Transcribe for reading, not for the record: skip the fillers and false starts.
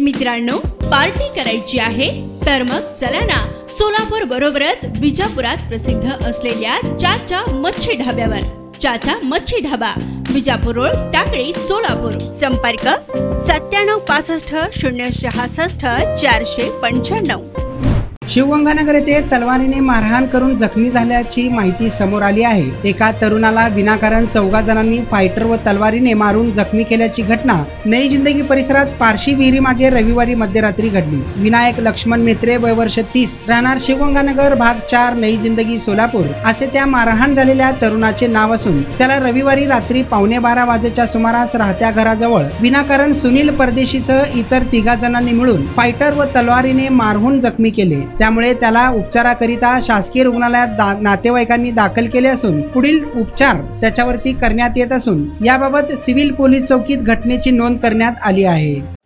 मित्रांनो, पार्टी करायची आहे तर मग चला ना, सोलापूर बरोबरच विजापुरात प्रसिद्ध असलेल्या चाचा मच्छी ढाब्यावर। चाचा मच्छी ढाबा, विजापूर रोड, टाकळी, सोलापूर। संपर्क 9765 066 495। शिवगंगानगर येथे तलवारीने मारहाण करून जखमी झाल्याची माहिती समोर आली आहे। एका तरुणाला विनाकारण 14 जणांनी फायटर व तलवारीने मारून जखमी केल्याची घटना नई जिंदगी परिसरात पारशी विहिरी मागे रविवारी मध्यरात्री घडली। विनायक लक्ष्मण मेत्रे, वय वर्ष 30, राहणार शिवगंगानगर, भाग 4, नई जिंदगी, सोलापूर असे त्या मारहाण झालेल्या तरुणाचे नाव असून त्याला रविवारी रात्री 11:15 वाजेच्या सुमारास राहत्या घराजवळ विनाकारण सुनील परदेशीसह इतर 3 जणांनी मिळून फायटर व तलवारीने मारहून जखमी केले। त्यामुळे त्याला उपचाराकरिता शासकीय रुग्णालयात नातेवाईकांनी दाखल केले असून पुढील उपचार त्याच्यावरती करण्यात येत असून याबाबत सिव्हिल पोलीस चौकीत घटनेची नोंद करण्यात आली आहे।